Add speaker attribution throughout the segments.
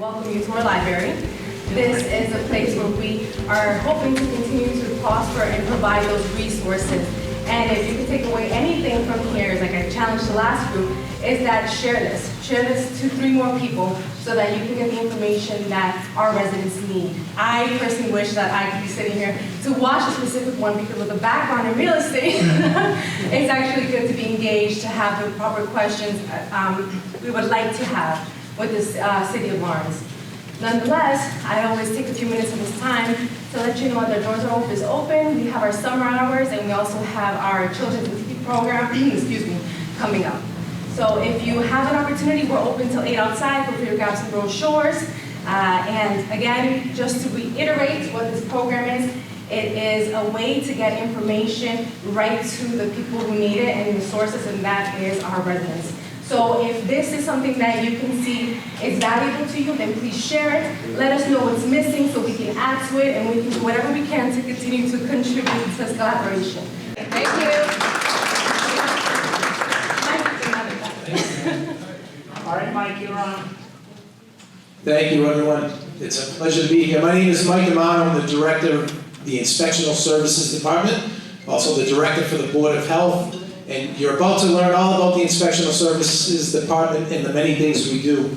Speaker 1: welcome you to our library. This is a place where we are hoping to continue to prosper and provide those resources. And if you can take away anything from here, like I challenged the last group, is that share this. Share this to 3 more people so that you can get the information that our residents need. I personally wish that I could be sitting here to watch a specific one because with a background in real estate, it's actually good to be engaged, to have the proper questions we would like to have with the City of Lawrence. Nonetheless, I always take a few minutes of this time to let you know that the doors are open. We have our summer hours, and we also have our children's TV program, excuse me, coming up. So if you have an opportunity, we're open till 8 outside. Feel free to grab some brochures. And again, just to reiterate what this program is, it is a way to get information right to the people who need it and the sources, and that is our residents. So if this is something that you can see is valuable to you, then please share it. Let us know what's missing so we can add to it, and we can do whatever we can to continue to contribute to this collaboration. Thank you.
Speaker 2: All right, Mike, you're on.
Speaker 3: Thank you, everyone. It's a pleasure to be here. My name is Michael Armano. I'm the Director of the Inspectional Services Department, also the Director for the Board of Health. And you're about to learn all about the Inspectional Services Department and the many things we do.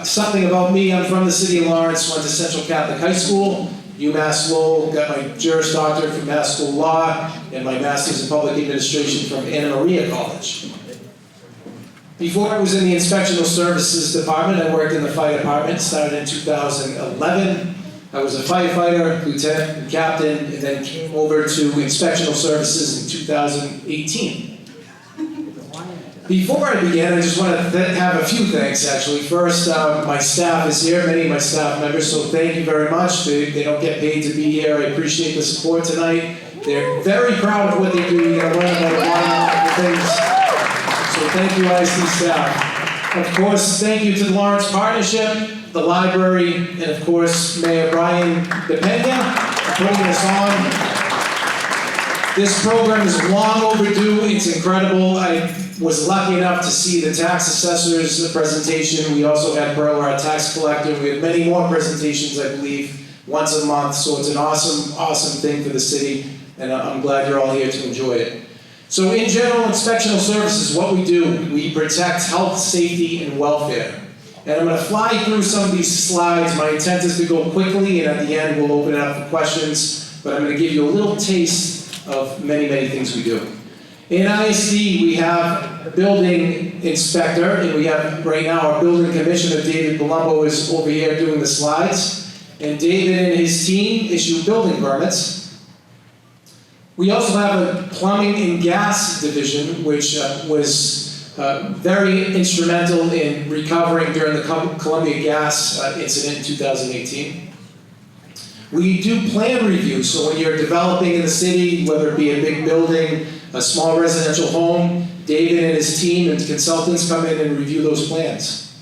Speaker 3: Something about me, I'm from the City of Lawrence, went to Central Catholic High School, UMass Lowell, got my Juris Doctorate from Mass School Law, and my Master's in Public Administration from Anna Maria College. Before I was in the Inspectional Services Department, I worked in the fire department, started in 2011. I was a firefighter, lieutenant, and captain, and then came over to Inspectional Services in 2018. Before I begin, I just want to have a few thanks, actually. First, my staff is here, many of my staff members, so thank you very much. They don't get paid to be here. I appreciate the support tonight. They're very proud of what they do. You're going to learn about a lot of things. So thank you, ISD staff. Of course, thank you to the Lawrence Partnership, the library, and of course, Mayor Brian DePena for putting us on. This program is long overdue. It's incredible. I was lucky enough to see the tax assessor's presentation. We also had Pearl, our tax collector. We had many more presentations, I believe, once a month. So it's an awesome, awesome thing for the city, and I'm glad you're all here to enjoy it. So in general, Inspectional Services, what we do, we protect health, safety, and welfare. And I'm going to fly through some of these slides. My intent is to go quickly, and at the end, we'll open it up for questions. But I'm going to give you a little taste of many, many things we do. In ISD, we have a building inspector, and we have right now our building commissioner, David Palumbo, is over here doing the slides. And David and his team issue building permits. We also have a plumbing and gas division, which was very instrumental in recovering during the Columbia gas incident in 2018. We do plan reviews, so when you're developing in the city, whether it be a big building, a small residential home, David and his team and consultants come in and review those plans.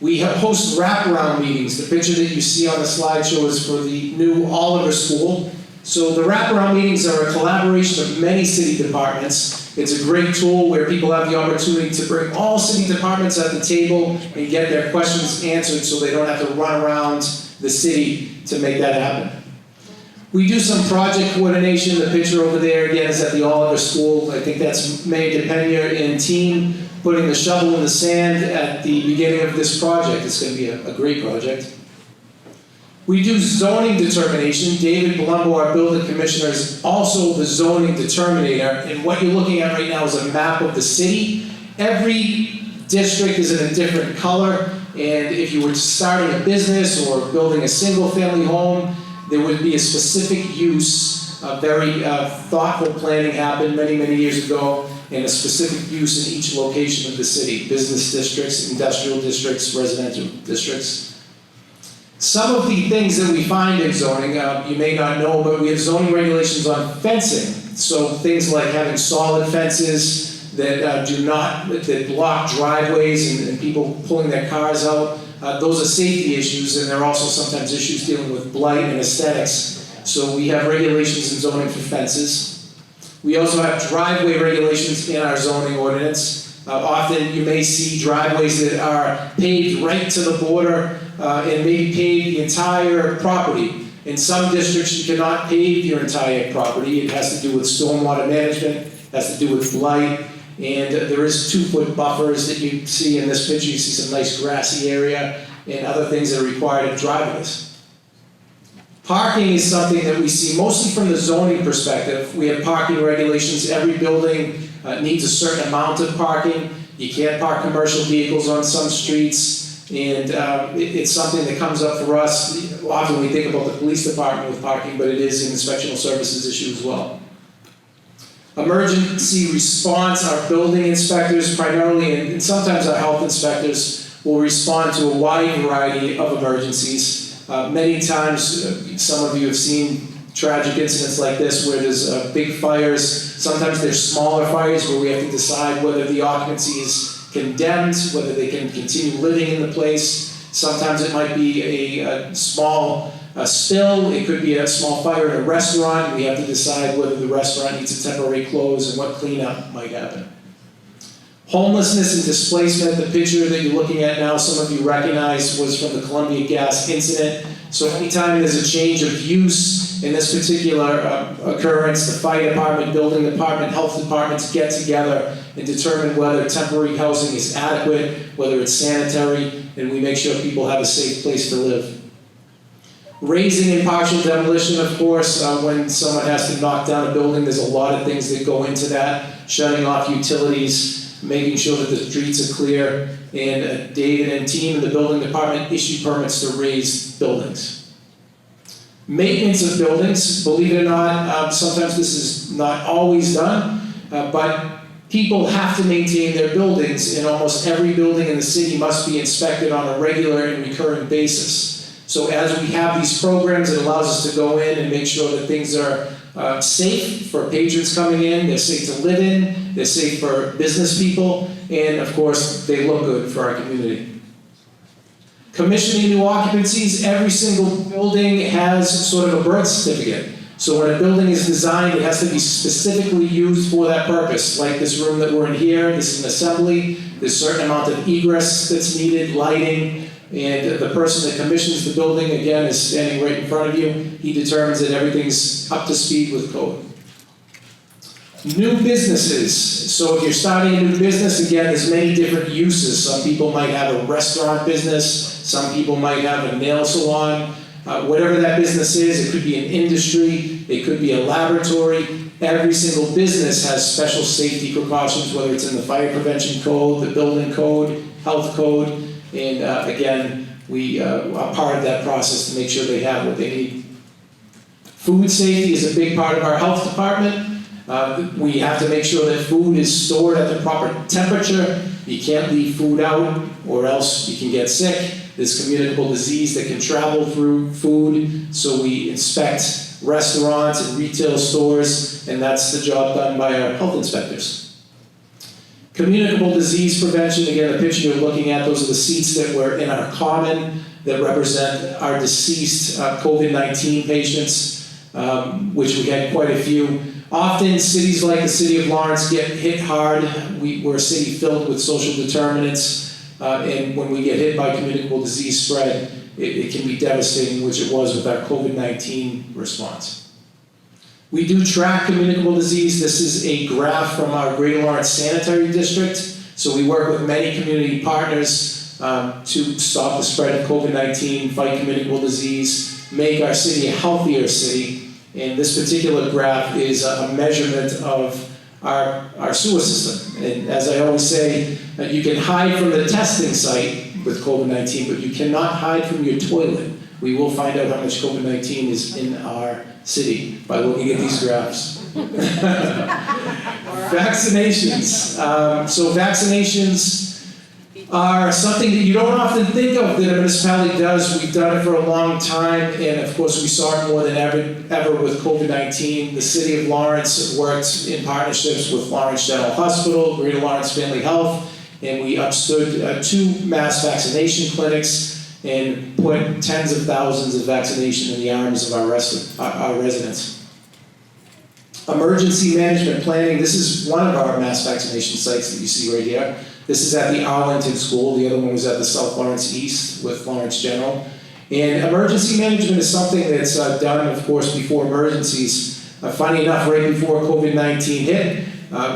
Speaker 3: We host wraparound meetings. The picture that you see on the slideshow is for the new Oliver School. So the wraparound meetings are a collaboration of many city departments. It's a great tool where people have the opportunity to bring all city departments at the table and get their questions answered so they don't have to run around the city to make that happen. We do some project coordination. The picture over there again is at the Oliver School. I think that's Mayor DePena and team putting the shovel in the sand at the beginning of this project. It's going to be a great project. We do zoning determination. David Palumbo, our building commissioner, is also the zoning determinator. And what you're looking at right now is a map of the city. Every district is in a different color. And if you were starting a business or building a single-family home, there would be a specific use. A very thoughtful planning happened many, many years ago, and a specific use in each location of the city. Business districts, industrial districts, residential districts. Some of the things that we find in zoning, you may not know, but we have zoning regulations on fencing. So things like having solid fences that that block driveways and people pulling their cars out. Those are safety issues, and there are also sometimes issues dealing with blight and aesthetics. So we have regulations in zoning for fences. We also have driveway regulations in our zoning ordinance. Often you may see driveways that are paved right to the border and maybe pave the entire property. In some districts, you cannot pave your entire property. It has to do with stormwater management, has to do with blight, and there is 2-foot buffers that you see in this picture. You see some nice grassy area and other things that are required of driveways. Parking is something that we see mostly from the zoning perspective. We have parking regulations. Every building needs a certain amount of parking. You can't park commercial vehicles on some streets, and it's something that comes up for us. Often we think about the police department with parking, but it is an inspectional services issue as well. Emergency response, our building inspectors primarily, and sometimes our health inspectors, will respond to a wide variety of emergencies. Many times, some of you have seen tragic incidents like this where there's big fires. Sometimes there's smaller fires where we have to decide whether the occupancy is condemned, whether they can continue living in the place. Sometimes it might be a small spill. It could be a small fire in a restaurant. We have to decide whether the restaurant needs a temporary close and what cleanup might happen. Homelessness and displacement, the picture that you're looking at now, some of you recognize, was from the Columbia Gas incident. So anytime there's a change of use in this particular occurrence, the fire department, building department, health departments get together and determine whether temporary housing is adequate, whether it's sanitary, and we make sure people have a safe place to live. Raising and partial demolition, of course, when someone has to knock down a building, there's a lot of things that go into that. Shutting off utilities, making sure that the streets are clear, and David and team in the building department issue permits to raise buildings. Maintenance of buildings, believe it or not, sometimes this is not always done, but people have to maintain their buildings, and almost every building in the city must be inspected on a regular and recurring basis. So as we have these programs, it allows us to go in and make sure that things are safe for patrons coming in, they're safe to live in, they're safe for business people, and of course, they look good for our community. Commissioning new occupancies, every single building has sort of a birth certificate. So when a building is designed, it has to be specifically used for that purpose. Like this room that we're in here, this is an assembly, there's a certain amount of egress that's needed, lighting, and the person that commissions the building, again, is standing right in front of you. He determines that everything's up to speed with code. New businesses. So if you're starting a new business, again, there's many different uses. Some people might have a restaurant business. Some people might have a nail salon. Whatever that business is, it could be an industry. It could be a laboratory. Every single business has special safety precautions, whether it's in the fire prevention code, the building code, health code. And again, we are part of that process to make sure they have what they need. Food safety is a big part of our health department. We have to make sure that food is stored at the proper temperature. You can't leave food out or else you can get sick. There's communicable disease that can travel through food. So we inspect restaurants and retail stores, and that's the job done by our health inspectors. Communicable disease prevention, again, the picture you're looking at, those are the seats that were in our common that represent our deceased COVID-19 patients, which we had quite a few. Often cities like the city of Lawrence get hit hard. We're a city filled with social determinants, and when we get hit by communicable disease spread, it can be devastating, which it was with our COVID-19 response. We do track communicable disease. This is a graph from our Greater Lawrence Sanitary District. So we work with many community partners to stop the spread of COVID-19, fight communicable disease, make our city a healthier city. And this particular graph is a measurement of our sewer system. And as I always say, you can hide from the testing site with COVID-19, but you cannot hide from your toilet. We will find out how much COVID-19 is in our city by looking at these graphs. Vaccinations. So vaccinations are something that you don't often think of that a municipality does. We've done it for a long time, and of course we saw it more than ever with COVID-19. The city of Lawrence worked in partnerships with Lawrence General Hospital, Greater Lawrence Family Health, and we upstood 2 mass vaccination clinics and put tens of thousands of vaccination in the arms of our residents. Emergency management planning, this is one of our mass vaccination sites that you see right here. This is at the Arlington School. The other one was at the South Lawrence East with Lawrence General. And emergency management is something that's done, of course, before emergencies. Funny enough, right before COVID-19 hit,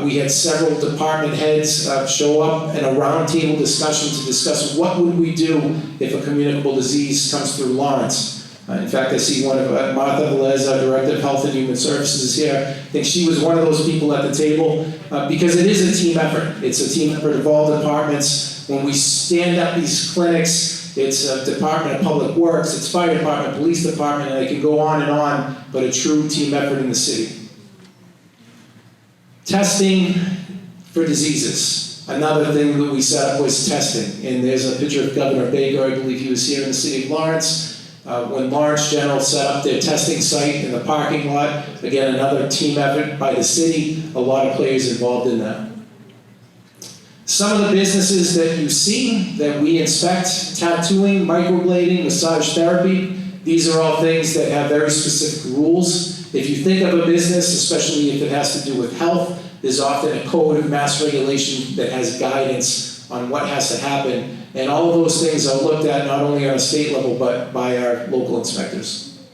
Speaker 3: we had several department heads show up in a roundtable discussion to discuss what would we do if a communicable disease comes through Lawrence. In fact, I see one of Martha Velez, our Director of Health and Human Services, is here. I think she was one of those people at the table because it is a team effort. It's a team effort of all departments. When we stand up these clinics, it's a Department of Public Works, it's Fire Department, Police Department, and I can go on, but a true team effort in the city. Testing for diseases. Another thing that we set up was testing. And there's a picture of Governor Baker, I believe he was here in the city of Lawrence. When Lawrence General set up their testing site in the parking lot, again, another team effort by the city, a lot of players involved in that. Some of the businesses that you see that we inspect, tattooing, microblading, massage therapy, these are all things that have very specific rules. If you think of a business, especially if it has to do with health, there's often a code of mass regulation that has guidance on what has to happen. And all of those things are looked at not only on a state level, but by our local inspectors.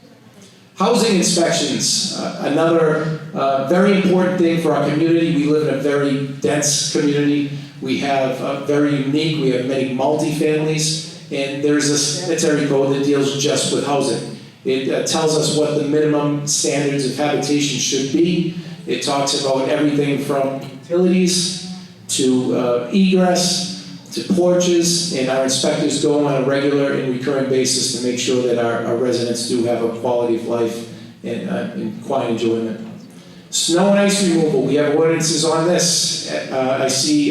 Speaker 3: Housing inspections, another very important thing for our community. We live in a very dense community. We have very unique, we have many multi-families, and there's a sanitary code that deals just with housing. It tells us what the minimum standards of habitation should be. It talks about everything from utilities to egress to porches, and our inspectors go on a regular and recurring basis to make sure that our residents do have a quality of life and quiet enjoyment. Snow and ice removal, we have ordinances on this. I see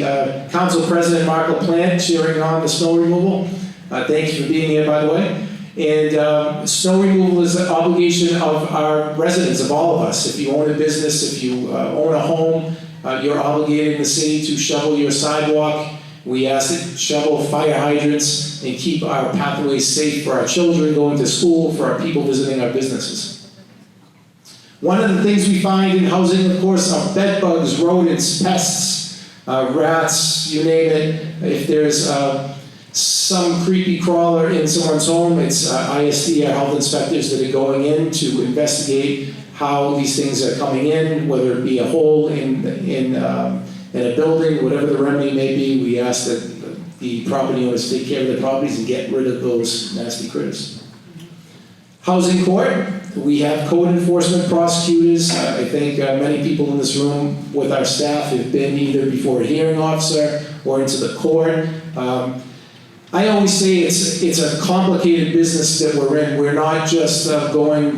Speaker 3: Council President Mark LaPlante cheering on the snow removal. Thank you for being here, by the way. And snow removal is an obligation of our residents, of all of us. If you own a business, if you own a home, you're obligated in the city to shovel your sidewalk. We ask that you shovel fire hydrants and keep our pathways safe for our children going to school, for our people visiting our businesses. One of the things we find in housing, of course, are bed bugs, rodents, pests, rats, you name it. If there's some creepy crawler in someone's home, it's ISD, our health inspectors, that are going in to investigate how these things are coming in, whether it be a hole in a building, whatever the remedy may be. We ask that the property owners take care of their properties and get rid of those nasty critters. Housing court, we have code enforcement prosecutors. I think many people in this room with our staff have been either before a hearing officer or into the court. I always say it's a complicated business that we're in. We're not just going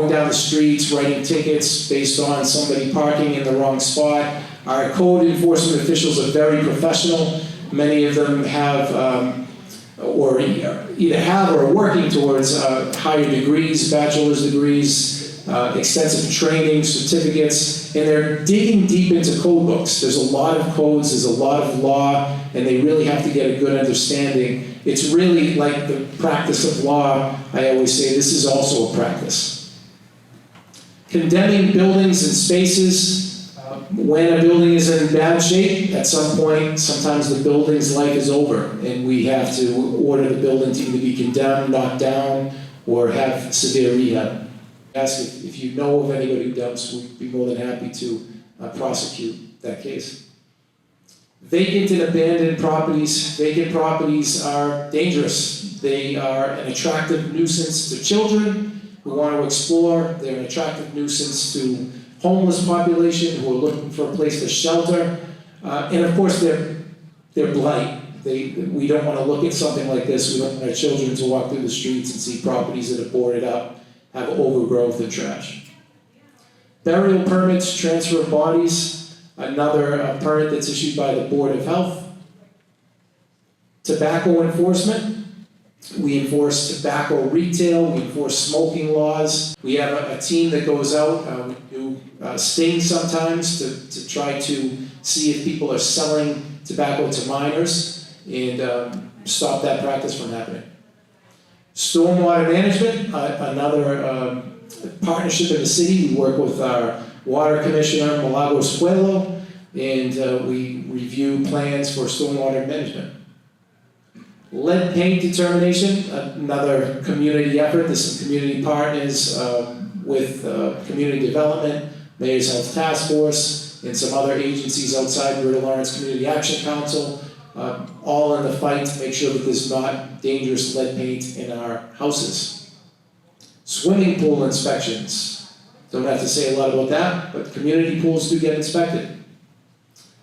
Speaker 3: down the streets, writing tickets based on somebody parking in the wrong spot. Our code enforcement officials are very professional. Many of them have, or either have or are working towards higher degrees, bachelor's degrees, extensive training, certificates, and they're digging deep into code books. There's a lot of codes, there's a lot of law, and they really have to get a good understanding. It's really like the practice of law. I always say this is also a practice. Condemning buildings and spaces. When a building is in bad shape, at some point, sometimes the building's life is over, and we have to order the building to either be condemned, knocked down, or have severe rehab. Ask if you know of anybody who dumps, we'd be more than happy to prosecute that case. Vacant and abandoned properties. Vacant properties are dangerous. They are an attractive nuisance to children who want to explore. They're an attractive nuisance to homeless population who are looking for a place to shelter. And of course, they're blight. We don't want to look at something like this. We don't want our children to walk through the streets and see properties that are boarded up, have overgrowth and trash. Burial permits, transfer of bodies, another permit that's issued by the Board of Health. Tobacco enforcement. We enforce tobacco retail, we enforce smoking laws. We have a team that goes out, we do stings sometimes to try to see if people are selling tobacco to minors and stop that practice from happening. Stormwater management, another partnership in the city. We work with our water commissioner, Milagros Pueblo. and we review plans for stormwater management. Lead paint determination, another community effort. There's some community partners with community development, Mayor's Health Task Force, and some other agencies outside Greater Lawrence Community Action Council, all in the fight to make sure that there's not dangerous lead paint in our houses. Swimming pool inspections. Don't have to say a lot about that, but community pools do get inspected.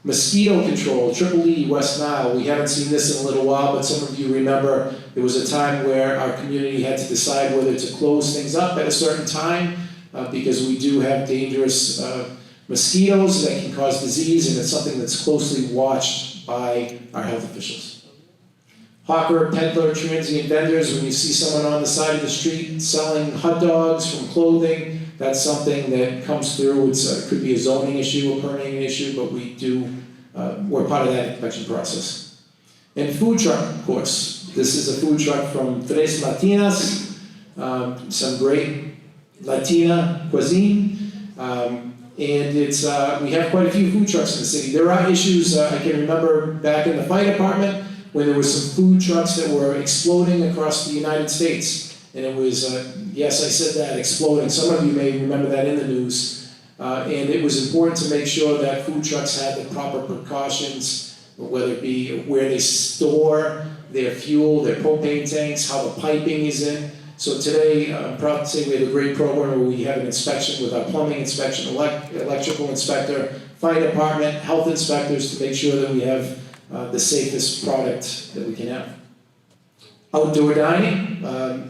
Speaker 3: Mosquito control, Triple E, West Nile. We haven't seen this in a little while, but some of you remember there was a time where our community had to decide whether to close things up at a certain time because we do have dangerous mosquitoes that can cause disease, and it's something that's closely watched by our health officials. Hawker, peddler, transient vendors. When you see someone on the side of the street selling hot dogs from clothing, that's something that comes through. It could be a zoning issue, a permitting issue, but we're part of that inspection process. And food truck, of course. This is a food truck from Tres Latinas, some great Latina cuisine. And we have quite a few food trucks in the city. There are issues, I can remember back in the fire department when there were some food trucks that were exploding across the United States. And it was, yes, I said that, exploding. Some of you may remember that in the news. And it was important to make sure that food trucks had the proper precautions, whether it be where they store their fuel, their propane tanks, how the piping is in. So today, I'm proud to say we have a great program where we have an inspection with our plumbing inspection, electrical inspector, fire department, health inspectors to make sure that we have the safest product that we can have. Outdoor dining,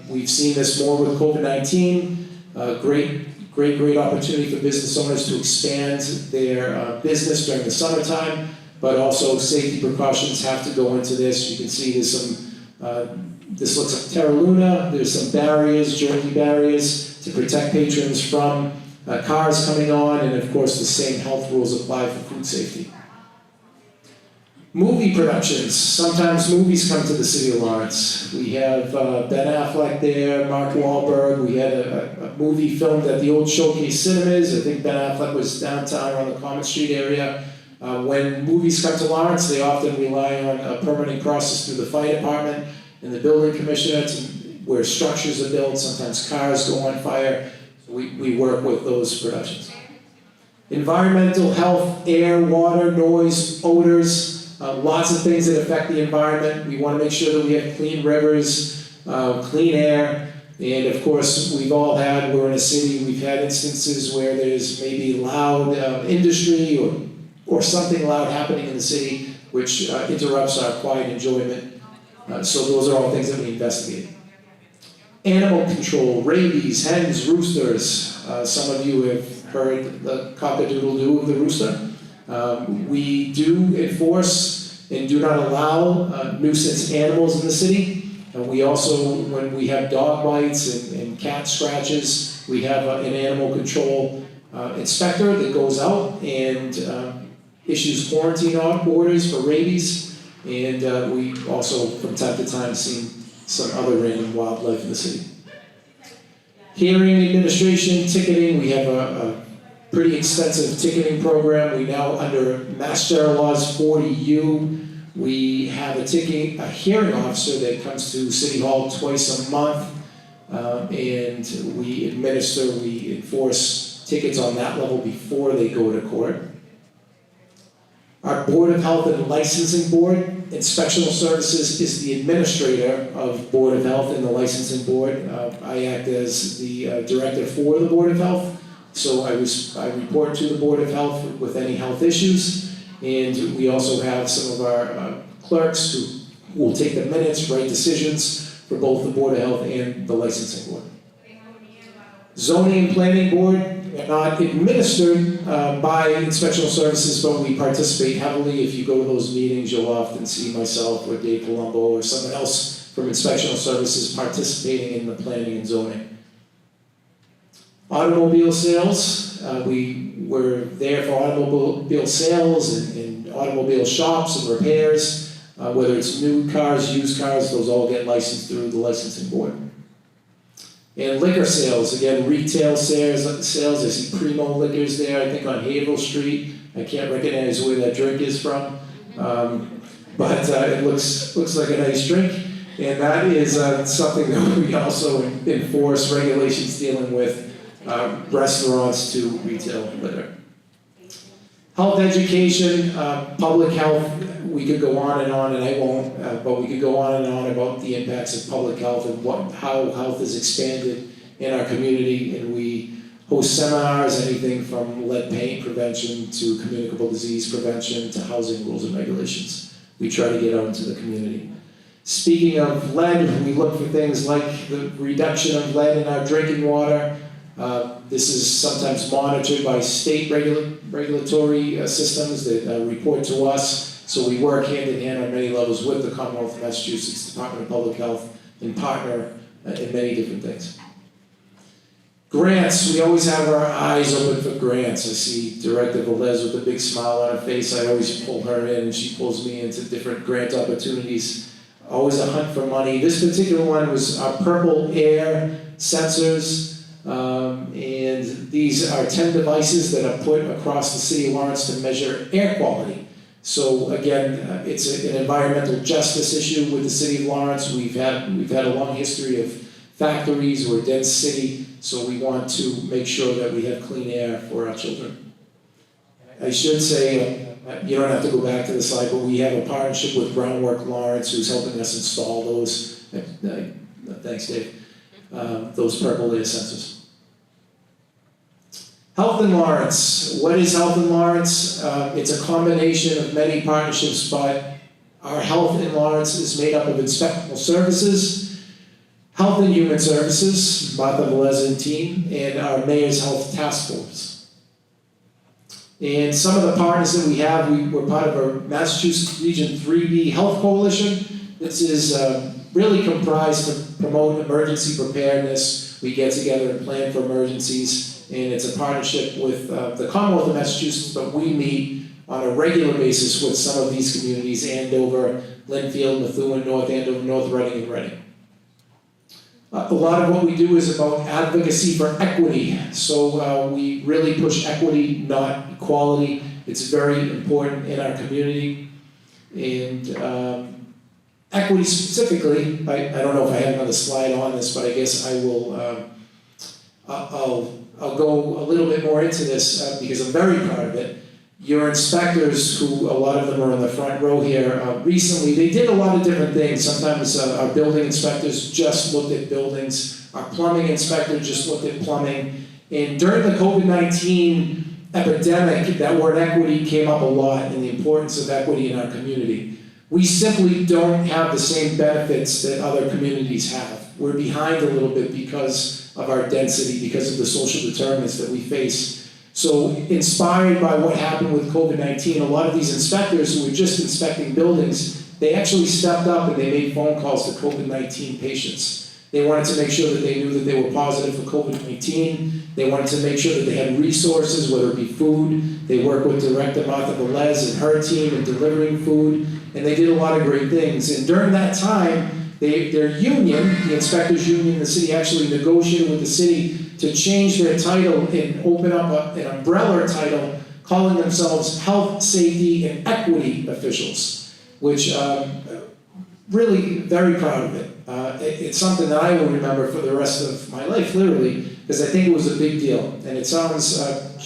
Speaker 3: we've seen this more with COVID-19. Great opportunity for business owners to expand their business during the summertime, but also safety precautions have to go into this. You can see there's some, this looks like Terra Luna, there's some barriers, jersey barriers to protect patrons from cars coming on, and of course the same health rules apply for food safety. Movie productions. Sometimes movies come to the city of Lawrence. We have Ben Affleck there, Mark Wahlberg. We had a movie filmed at the old Showcase Cinemas. I think Ben Affleck was downtown around the Common Street area. When movies come to Lawrence, they often rely on a permitting process through the fire department and the building commissioner where structures are built. Sometimes cars go on fire. We work with those productions. Environmental health, air, water, noise, odors. Lots of things that affect the environment. We want to make sure that we have clean rivers, clean air, and of course we're in a city, we've had instances where there's maybe loud industry or something loud happening in the city which interrupts our quiet enjoyment. So those are all things that we investigate. Animal control, rabies, hens, roosters. Some of you have heard the cock-a-doodle-doo of the rooster. We do enforce and do not allow nuisance animals in the city. And we also, when we have dog bites and cat scratches, we have an animal control inspector that goes out and issues quarantine orders for rabies. And we also, from time to time, see some other random wildlife in the city. Hearing administration, ticketing, we have a pretty extensive ticketing program. We now, under Mass General Laws 40U, we have a hearing officer that comes to City Hall twice a month, and we enforce tickets on that level before they go to court. Our Board of Health and Licensing Board, Inspectional Services is the administrator of Board of Health and the Licensing Board. I act as the director for the Board of Health. So I report to the Board of Health with any health issues, and we also have some of our clerks who will take the minutes, write decisions for both the Board of Health and the Licensing Board. Zoning and Planning Board are not administered by Inspectional Services, but we participate heavily. If you go to those meetings, you'll often see myself or Dave Palumbo or someone else from Inspectional Services participating in the planning and zoning. Automobile sales, we were there for automobile sales and automobile shops and repairs, whether it's new cars, used cars, those all get licensed through the licensing board. And liquor sales, again, retail sales, I see Primo Liquors there, I think on Haverhill Street, I can't recognize where that drink is from, but it looks like a nice drink. And that is something that we also enforce regulations dealing with restaurants to retail liquor. Health education, public health, we could go on, and I won't, but we could go on and on about the impacts of public health and how health is expanded in our community. And we host seminars, anything from lead paint prevention to communicable disease prevention to housing rules and regulations. We try to get out into the community. Speaking of lead, we look for things like the reduction of lead in our drinking water. This is sometimes monitored by state regulatory systems that report to us. So we work hand in hand on many levels with the Commonwealth of Massachusetts Department of Public Health and partner in many different things. Grants, we always have our eyes open for grants. I see Director Velez with a big smile on her face. I always pull her in and she pulls me into different grant opportunities. Always a hunt for money. This particular one was our purple air sensors. And these are 10 devices that are put across the city of Lawrence to measure air quality. So again, it's an environmental justice issue with the city of Lawrence. We've had a long history of factories. We're a dense city, so we want to make sure that we have clean air for our children. I should say, you don't have to go back to the slide, but we have a partnership with Groundwork Lawrence, who's helping us install those. Thanks, Dave. Those purple air sensors. Health in Lawrence. What is Health in Lawrence? It's a combination of many partnerships, but our Health in Lawrence is made up of Inspectional Services, Health and Human Services, Martha Velez and team, and our Mayor's Health Task Force. And some of the partners that we have, we're part of our Massachusetts Region 3B Health Coalition. This is really comprised to promote emergency preparedness. We get together and plan for emergencies. And it's a partnership with the Commonwealth of Massachusetts, but we meet on a regular basis with some of these communities: Andover, Lynnfield, Methuen, North Andover, North Reading, and Reading. A lot of what we do is about advocacy for equity. So we really push equity, not equality. It's very important in our community. And equity specifically, I don't know if I have another slide on this, but I guess I will, I'll go a little bit more into this because I'm very proud of it. Your inspectors, who a lot of them are in the front row here, recently they did a lot of different things. Sometimes our building inspectors just looked at buildings. Our plumbing inspector just looked at plumbing. And during the COVID-19 epidemic, that word equity came up a lot, and the importance of equity in our community. We simply don't have the same benefits that other communities have. We're behind a little bit because of our density, because of the social determinants that we face. So inspired by what happened with COVID-19, a lot of these inspectors who were just inspecting buildings, they actually stepped up and they made phone calls to COVID-19 patients. They wanted to make sure that they knew that they were positive for COVID-19. They wanted to make sure that they had resources, whether it be food. They worked with Director Martha Velez and her team in delivering food, and they did a lot of great things. And during that time, their union, the inspectors union, the city actually negotiated with the city to change their title and open up an umbrella title calling themselves Health, Safety, and Equity Officials, which really very proud of it. It's something that I will remember for the rest of my life, literally, because I think it was a big deal. And it sounds,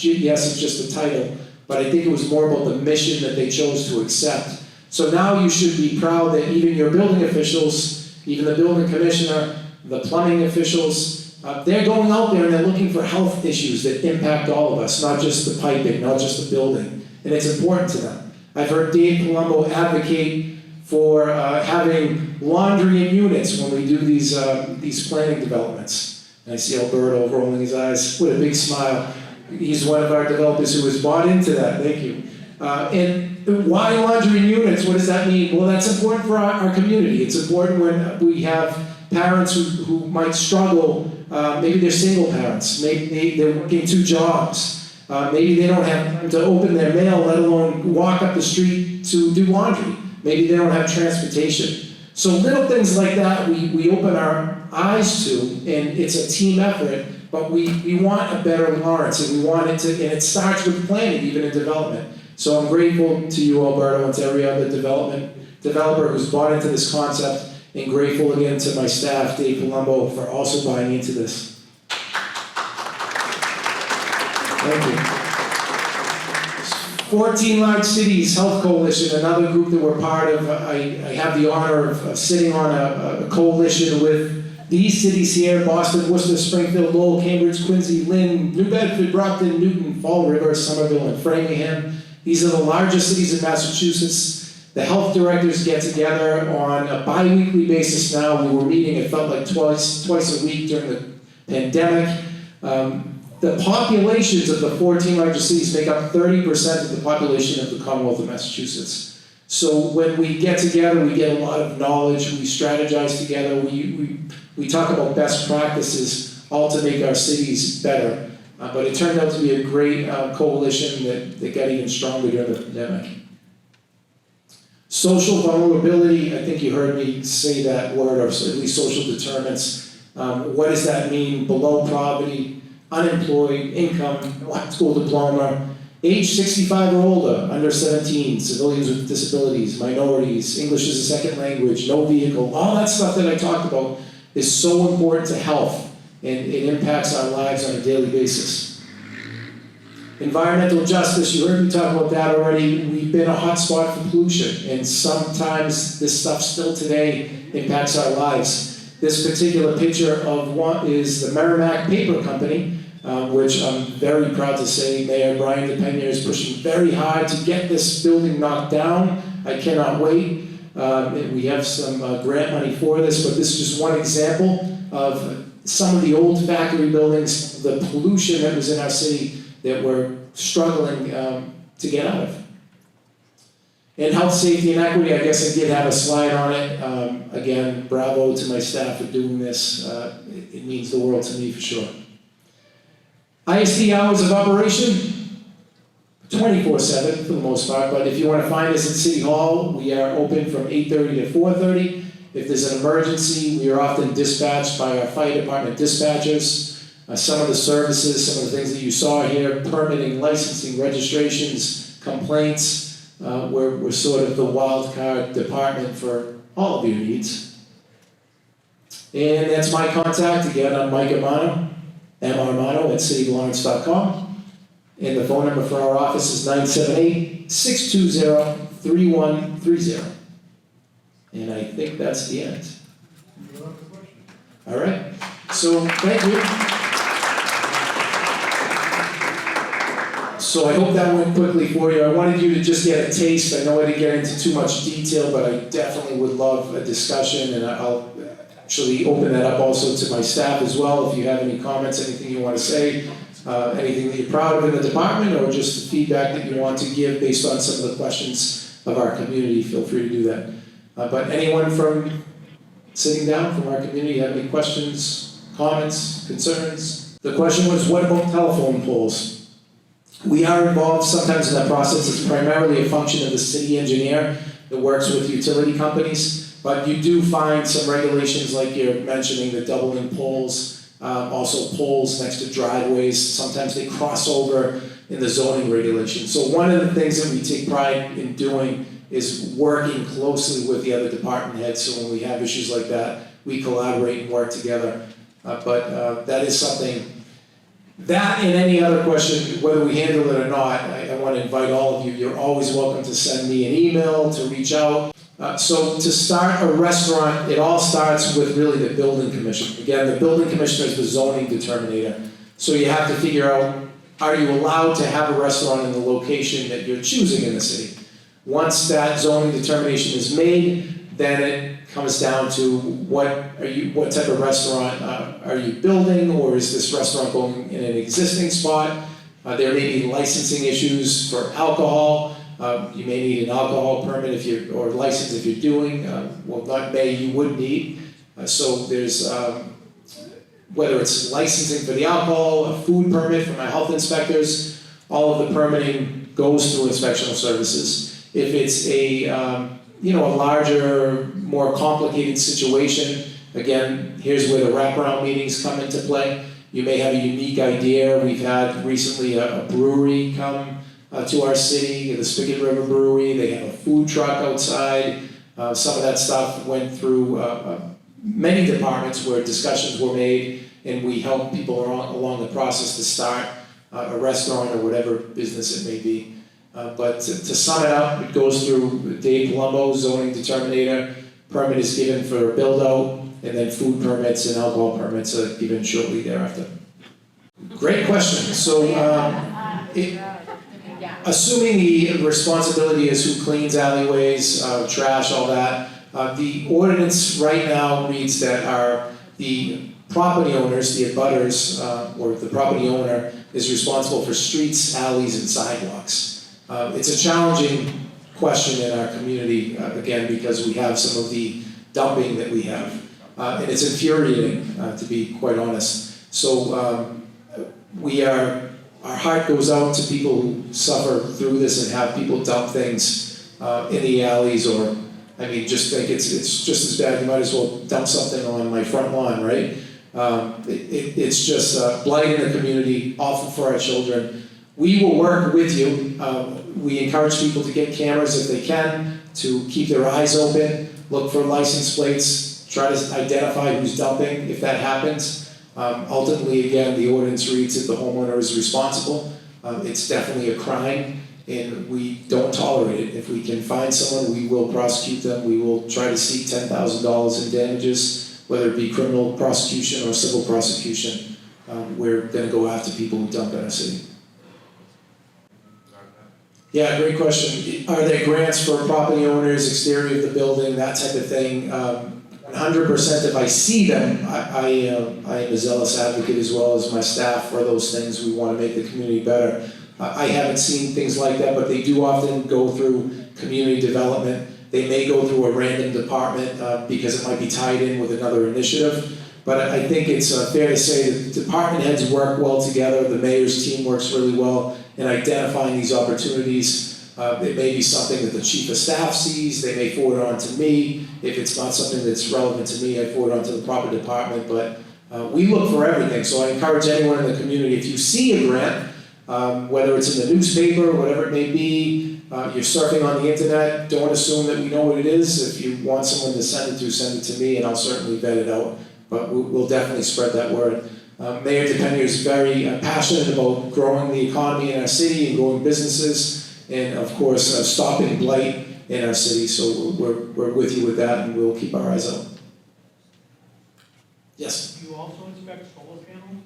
Speaker 3: yes, it's just a title, but I think it was more about the mission that they chose to accept. So now you should be proud that even your building officials, even the building commissioner, the plumbing officials, they're going out there and they're looking for health issues that impact all of us, not just the piping, not just the building. And it's important to them. I've heard Dave Palumbo advocate for having laundry in units when we do these planning developments. And I see Alberto rolling his eyes with a big smile. He's one of our developers who has bought into that. Thank you. And why laundry in units? What does that mean? Well, that's important for our community. It's important when we have parents who might struggle. Maybe they're single parents. Maybe they're working 2 jobs. Maybe they don't have time to open their mail, let alone walk up the street to do laundry. Maybe they don't have transportation. So little things like that we open our eyes to, and it's a team effort, but we want a better Lawrence, and we want it to, and it starts with planning, even in development. So I'm grateful to you, Alberto, and to every other developer who's bought into this concept, and grateful again to my staff, Dave Palumbo, for also buying into this. Thank you. 14 Large Cities Health Coalition, another group that we're part of. I have the honor of sitting on a coalition with these cities here: Boston, Worcester, Springfield, Lowell, Cambridge, Quincy, Lynn, New Bedford, Brockton, Newton, Fall River, Somerville, and Framingham. These are the largest cities in Massachusetts. The health directors get together on a bi-weekly basis now. We were meeting, it felt like twice a week during the pandemic. The populations of the 14 largest cities make up 30% of the population of the Commonwealth of Massachusetts. So when we get together, we get a lot of knowledge, we strategize together, we talk about best practices, all to make our cities better. But it turned out to be a great coalition that got even stronger during the pandemic. Social vulnerability, I think you heard me say that word, or at least social determinants. What does that mean? Below poverty, unemployed, income, high school diploma, age 65 or older, under 17, civilians with disabilities, minorities, English as a second language, no vehicle, all that stuff that I talked about is so important to health, and it impacts our lives on a daily basis. Environmental justice, you heard me talk about that already. We've been a hotspot for pollution, and sometimes this stuff still today impacts our lives. This particular picture of one is the Merrimack Paper Company, which I'm very proud to say Mayor Brian DePena is pushing very hard to get this building knocked down. I cannot wait. We have some grant money for this, but this is just one example of some of the old factory buildings, the pollution that was in our city that we're struggling to get out of. And health, safety, and equity, I guess I did have a slide on it. Again, bravo to my staff for doing this. It means the world to me for sure. ISD hours of operation, 24/7 for the most part, but if you want to find us at City Hall, we are open from 8:30 to 4:30. If there's an emergency, we are often dispatched by our fire department dispatchers. Some of the services, some of the things that you saw here, permitting, licensing, registrations, complaints, we're sort of the wild card department for all of your needs. And that's my contact. Again, I'm Mike Armano, Armano at citylawrence.com. And the phone number for our office is 978-620-3130. And I think that's the end. All right. So, thank you. So I hope that went quickly for you. I wanted you to just get a taste. I know I didn't get into too much detail, but I definitely would love a discussion, and I'll actually open that up also to my staff as well. If you have any comments, anything you want to say, anything that you're proud of in the department, or just the feedback that you want to give based on some of the questions of our community, feel free to do that. But anyone from sitting down from our community have any questions, comments, concerns? The question was, what about telephone poles? We are involved sometimes in that process. It's primarily a function of the city engineer that works with utility companies, but you do find some regulations like you're mentioning, the doubling poles, also poles next to driveways. Sometimes they cross over in the zoning regulations. So one of the things that we take pride in doing is working closely with the other department heads, so when we have issues like that, we collaborate and work together. But that is something. That and any other question, whether we handle it or not, I want to invite all of you. You're always welcome to send me an email, to reach out. So to start a restaurant, it all starts with really the building commission. Again, the building commissioner is the zoning determinator. So you have to figure out, are you allowed to have a restaurant in the location that you're choosing in the city? Once that zoning determination is made, then it comes down to what type of restaurant are you building, or is this restaurant going in an existing spot? There may be licensing issues for alcohol. You may need an alcohol permit or license if you're doing. You would need. So there's whether it's licensing for the alcohol, a food permit from our health inspectors. All of the permitting goes through Inspectional Services. If it's a larger, more complicated situation, again, here's where the wraparound meetings come into play. You may have a unique idea. We've had recently a brewery come to our city, the Spigot River Brewery. They have a food truck outside. Some of that stuff went through many departments where discussions were made, and we help people along the process to start a restaurant or whatever business it may be. But to sum it up, it goes through Dave Palumbo, zoning determinator. Permit is given for build out, and then food permits and alcohol permits are given shortly thereafter. Great question. So, assuming the responsibility is who cleans alleyways, trash, all that, the ordinance right now reads that the property owners, the abutters, or the property owner is responsible for streets, alleys, and sidewalks. It's a challenging question in our community, again, because we have some of the dumping that we have. And it's infuriating, to be quite honest. So our heart goes out to people who suffer through this and have people dump things in the alleys, or, I mean, just think it's just as bad. You might as well dump something on my front lawn, right? It's just blight in the community, awful for our children. We will work with you. We encourage people to get cameras if they can, to keep their eyes open, look for license plates, try to identify who's dumping if that happens. Ultimately, again, the ordinance reads that the homeowner is responsible. It's definitely a crime, and we don't tolerate it. If we can find someone, we will prosecute them. We will try to seek $10,000 in damages, whether it be criminal prosecution or civil prosecution. We're going to go after people who dump in our city. Yeah, great question. Are there grants for property owners, exterior of the building, that type of thing? 100% if I see them, I am a zealous advocate as well as my staff for those things. We want to make the community better. I haven't seen things like that, but they do often go through community development. They may go through a random department because it might be tied in with another initiative. But I think it's fair to say that the department heads work well together. The mayor's team works really well in identifying these opportunities. It may be something that the chief of staff sees. They may forward it on to me. If it's not something that's relevant to me, I forward it on to the proper department. But we look for everything. So I encourage anyone in the community, if you see a grant, whether it's in the newspaper, whatever it may be, you're surfing on the internet, don't assume that we know what it is. If you want someone to send it to me, and I'll certainly vet it out. But we'll definitely spread that word. Mayor DePena is very passionate about growing the economy in our city and growing businesses, and of course stopping blight in our city. So we're with you with that, and we'll keep our eyes out. Yes?
Speaker 2: Do you also inspect solar panels?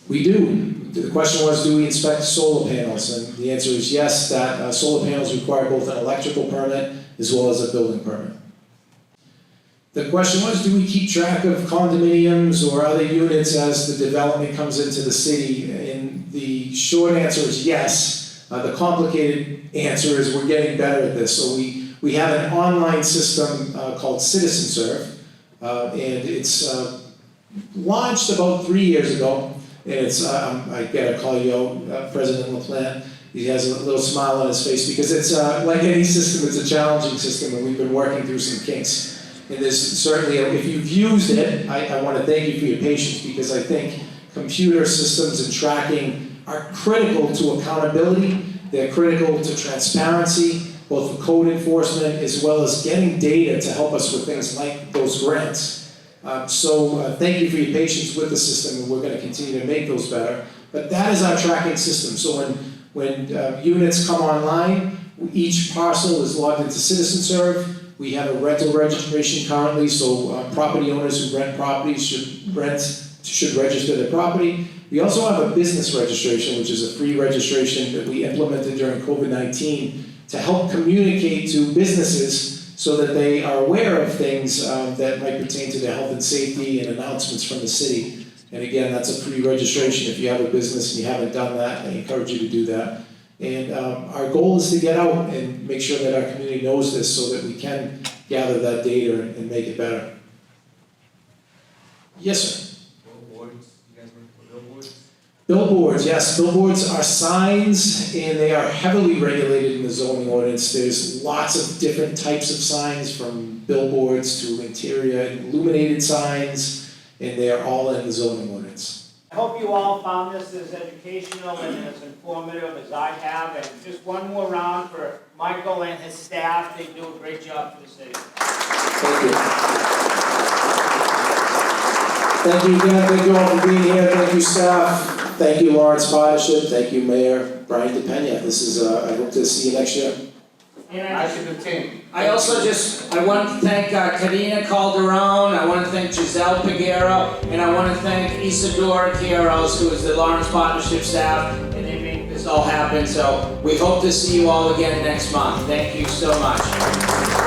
Speaker 3: We do. The question was, do we inspect solar panels? And the answer is yes, that solar panels require both an electrical permit as well as a building permit. The question was, do we keep track of condominiums or other units as the development comes into the city? And the short answer is yes. The complicated answer is we're getting better at this. So we have an online system called CitizenServe, and it's launched about 3 years ago. And it's, I gotta call you out, President LaPlante. He has a little smile on his face because it's like any system, it's a challenging system, and we've been working through some kinks. And there's certainly, if you've used it, I want to thank you for your patience, because I think computer systems and tracking are critical to accountability. They're critical to transparency, both for code enforcement as well as getting data to help us with things like those grants. So thank you for your patience with the system, and we're going to continue to make those better. But that is our tracking system. So when units come online, each parcel is logged into CitizenServe. We have a rental registration currently, so property owners who rent properties should register their property. We also have a business registration, which is a free registration that we implemented during COVID-19 to help communicate to businesses so that they are aware of things that might pertain to their health and safety and announcements from the city. And again, that's a free registration. If you have a business and you haven't done that, I encourage you to do that. And our goal is to get out and make sure that our community knows this so that we can gather that data and make it better. Yes, sir?
Speaker 4: Billboards, you guys work for billboards?
Speaker 3: Billboards, yes. Billboards are signs, and they are heavily regulated in the zoning ordinance. There's lots of different types of signs, from billboards to interior illuminated signs, and they are all in the zoning ordinance.
Speaker 5: I hope you all found this as educational and as informative as I have. And just one more round for Michael and his staff. They do a great job for the city.
Speaker 3: Thank you. Thank you again, thank you all for being here, thank you staff, thank you Lawrence Partnership, thank you Mayor Brian DePena. This is, I hope to see you next year.
Speaker 5: And
Speaker 4: I should have team.
Speaker 6: I also I want to thank Karina Calderon, I want to thank Giselle Peguero, and I want to thank Isadora Quiros, who is the Lawrence Partnership staff, and they make this all happen. So we hope to see you all again next month. Thank you so much.